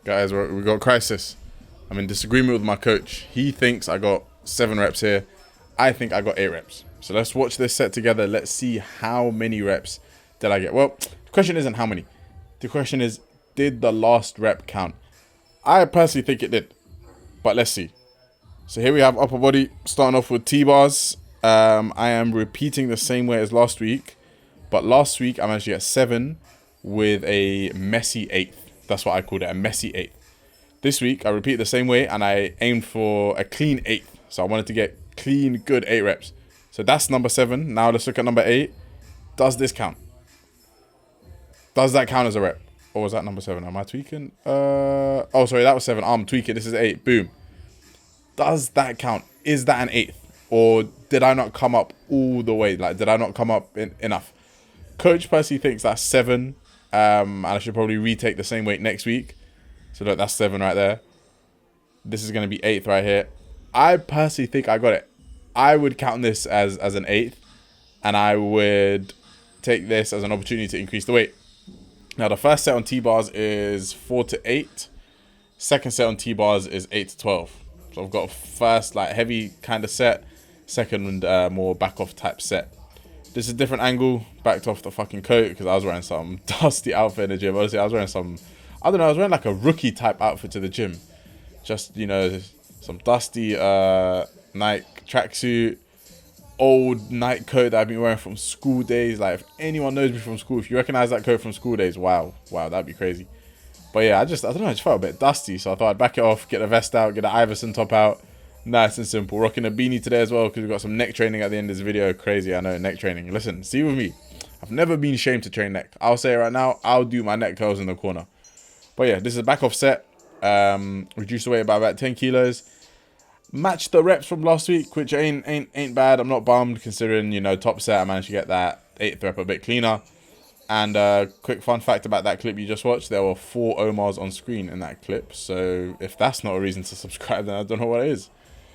Guys, we got a crisis. I'm in disagreement with my coach. He thinks I got 7 reps here. I think I got 8 reps. So let's watch this set together. Let's see how many reps did I get. Well, the question isn't how many. The question is, did the last rep count? I personally think it did. But let's see. So here we have upper body, starting off with T-bars. I am repeating the same way as last week. But last week, I managed to get 7 with a messy 8th. That's what I called it, a messy 8th. This week, I repeat the same way, and I aimed for a clean 8th. So I wanted to get clean, good 8 reps. So that's number 7. Now let's look at number 8. Does this count? Does that count as a rep? Or was that number 7? Am I tweaking? Oh, sorry, that was 7. I'm tweaking. This is 8. Boom. Does that count? Is that an 8th? Or did I not come up all the way? Like, did I not come up enough? Coach Percy thinks that's 7. And I should probably retake the same weight next week. So look, that's 7 right there. This is going to be 8th right here. I personally think I got it. I would count this as an 8th. And I would take this as an opportunity to increase the weight. Now, the first set on T-bars is 4 to 8. Second set on T-bars is 8 to 12. So I've got a first, like, heavy kind of set. Second, more back-off type set. This is a different angle. Backed off the fucking coat because I was wearing some dusty outfit in the gym. Honestly, I was wearing some... I don't know, I was wearing like a rookie type outfit to the gym. Just, you know, some dusty Nike tracksuit, old Nike coat that I've been wearing from school days. Like, if anyone knows me from school, if you recognize that coat from school days, wow, that'd be crazy. But yeah, I don't know, I just felt a bit dusty. So I thought I'd back it off, get the vest out, get the Iverson top out. Nice and simple. Rocking a beanie today as well because we've got some neck training at the end of this video. Crazy, I know, neck training. Listen, see with me. I've never been ashamed to train neck. I'll say it right now, I'll do my neck curls in the corner. But yeah, this is a back off set. Reduce the weight by about 10 kilos. Match the reps from last week, which ain't bad. I'm not bummed considering, you know, top set. I managed to get that 8th rep a bit cleaner. And quick fun fact about that clip you just watched. There were 4 Omars on screen in that clip. So if that's not a reason to subscribe, then I don't know what it is.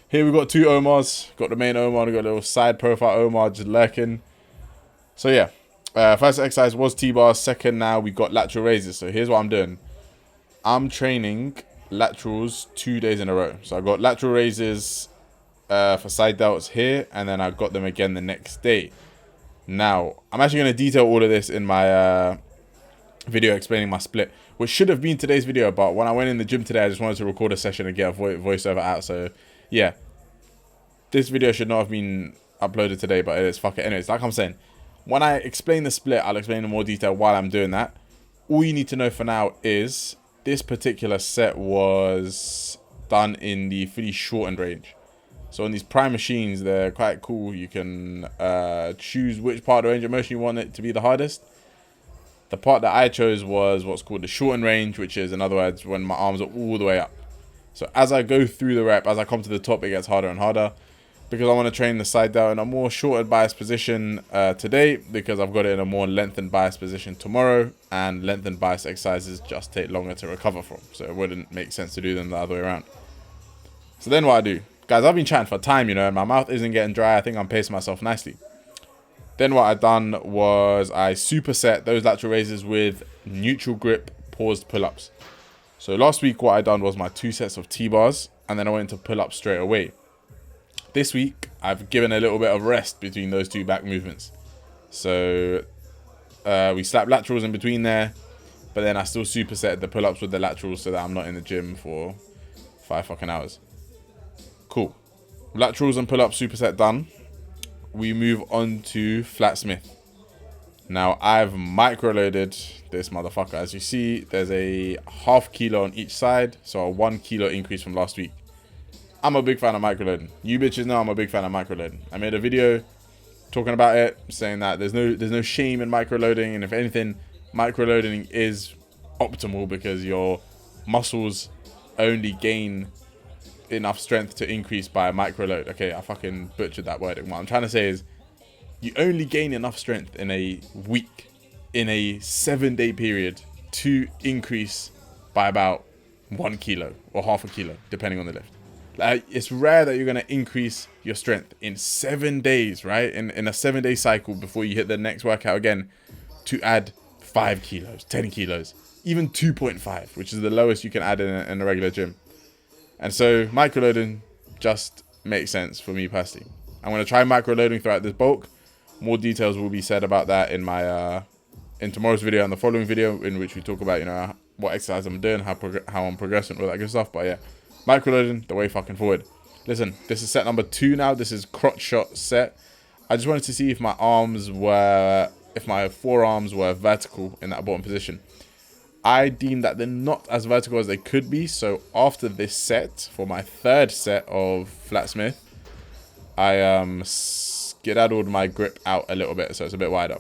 Here we got 2 Omars. Got the main Omar. We got a little side profile Omar just lurking. So yeah. First exercise was T-bars. Second, now we got lateral raises. So here's what I'm doing. I'm training laterals 2 days in a row. So I got lateral raises for side delts here, and then I got them again the next day. Now, I'm actually going to detail all of this in my video explaining my split, which should have been today's video, but when I went in the gym today, I just wanted to record a session and get a voiceover out. So yeah, this video should not have been uploaded today, but it is. Fuck it. Anyways, like I'm saying, when I explain the split, I'll explain in more detail while I'm doing that. All you need to know for now is this particular set was done in the fully shortened range. So on these prime machines, they're quite cool. You can choose which part of the range of motion you want it to be the hardest. The part that I chose was what's called the shortened range, which is, in other words, when my arms are all the way up. So as I go through the rep, as I come to the top, it gets harder and harder. Because I want to train the side down in a more shortened bias position today, because I've got it in a more lengthened bias position tomorrow, and lengthened bias exercises just take longer to recover from, so it wouldn't make sense to do them the other way around. So then what I do, guys, I've been chatting for time, you know, and my mouth isn't getting dry. I think I'm pacing myself nicely. Then what I done was I superset those lateral raises with neutral grip paused pull-ups. So last week what I done was my 2 sets of T-bars, and then I went into pull-ups straight away. This week, I've given a little bit of rest between those 2 back movements. So we slapped laterals in between there, but then I still superset the pull-ups with the laterals so that I'm not in the gym for 5 fucking hours. Cool. Laterals and pull-ups superset done. We move on to flat Smith. Now, I've micro-loaded this motherfucker. As you see, there's a ½ kilo on each side, so a 1 kilo increase from last week. I'm a big fan of microloading. You bitches know I'm a big fan of microloading. I made a video talking about it, saying that there's no shame in microloading, and if anything, microloading is optimal because your muscles only gain enough strength to increase by a microload. Okay, I fucking butchered that wording. What I'm trying to say is you only gain enough strength in a week, in a 7-day period, to increase by about 1 kilo or ½ a kilo, depending on the lift. Like, it's rare that you're going to increase your strength in 7 days, right? In a 7-day cycle before you hit the next workout again to add 5 kilos, 10 kilos, even 2.5, which is the lowest you can add in a regular gym. And so microloading just makes sense for me personally. I'm going to try microloading throughout this bulk. More details will be said about that in my in tomorrow's video and the following video, in which we talk about, you know, what exercise I'm doing, how I'm progressing, all that good stuff. But yeah, microloading, the way fucking forward. Listen, this is set number 2 now. This is crotch shot set. I just wanted to see if my forearms were vertical in that bottom position. I deem that they're not as vertical as they could be. So after this set, for my 3rd set of flat Smith, I skedaddled my grip out a little bit, so it's a bit wider.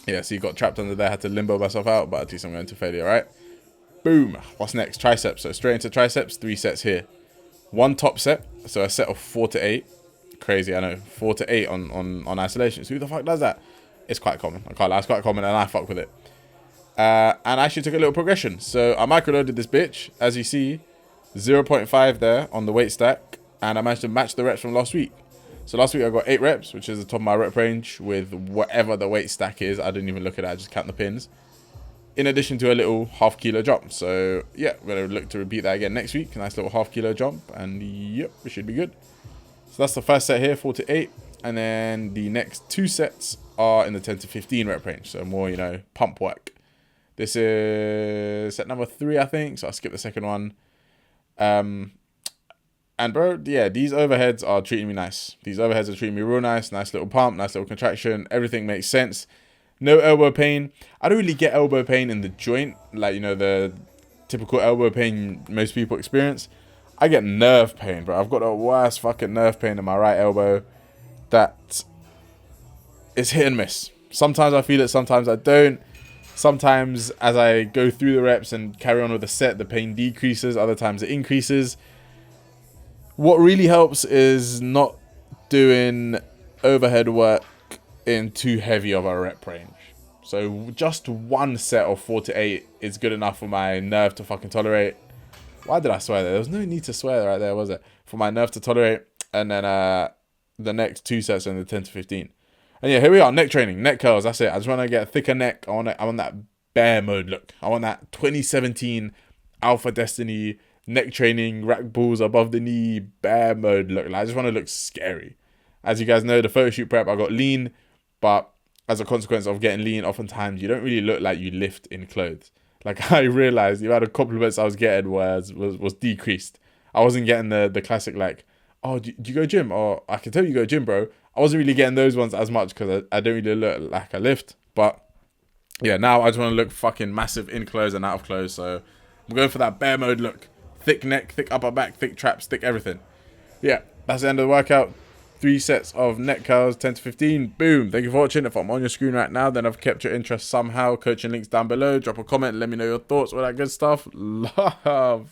Yeah, so you got trapped under there, had to limbo myself out, but at least I'm going to failure, right? Boom. What's next? Triceps. So straight into triceps, 3 sets here. 1 top set, so a set of 4 to 8. Crazy, I know. 4 to 8 on isolations. Who the fuck does that? It's quite common. I can't lie, it's quite common, and I fuck with it. And I actually took a little progression. So I microloaded this bitch, as you see, 0.5 there on the weight stack, and I managed to match the reps from last week. So last week I got 8 reps, which is the top of my rep range with whatever the weight stack is. I didn't even look at it, I just count the pins. In addition to a little half kilo jump. So yeah, we're going to look to repeat that again next week. A nice little half kilo jump, and yep, we should be good. So that's the first set here, 4 to 8. And then the next 2 sets are in the 10 to 15 rep range. So more, you know, pump work. This is set number 3, I think. So I'll skip the second one. And bro, yeah, these overheads are treating me nice. These overheads are treating me real nice. Nice little pump, nice little contraction. Everything makes sense. No elbow pain. I don't really get elbow pain in the joint, like, you know, the typical elbow pain most people experience. I get nerve pain, bro. I've got the worst fucking nerve pain in my right elbow. That is hit and miss. Sometimes I feel it, sometimes I don't. Sometimes as I go through the reps and carry on with the set, the pain decreases. Other times it increases. What really helps is not doing overhead work in too heavy of a rep range. So just 1 set of 4 to 8 is good enough for my nerve to fucking tolerate. Why did I swear there? There was no need to swear right there, was it? For my nerve to tolerate. And then the next 2 sets are in the 10 to 15. And yeah, here we are, neck training, neck curls, that's it. I just want to get a thicker neck. I want that bear mode look. I want that 2017 Alpha Destiny neck training, rack balls above the knee, bear mode look. Like, I just want to look scary. As you guys know, the photo shoot prep, I got lean, but as a consequence of getting lean, oftentimes you don't really look like you lift in clothes. Like, I realized the amount of compliments I was getting was decreased. I wasn't getting the classic, like, oh, do you go gym? Or I can tell you go gym, bro. I wasn't really getting those ones as much because I don't really look like I lift. But yeah, now I just want to look fucking massive in clothes and out of clothes. So I'm going for that bear mode look. Thick neck, thick upper back, thick traps, thick everything. Yeah, that's the end of the workout. 3 sets of neck curls, 10 to 15. Boom. Thank you for watching. If I'm on your screen right now, then I've kept your interest somehow. Coaching links down below. Drop a comment. Let me know your thoughts. All that good stuff. Love.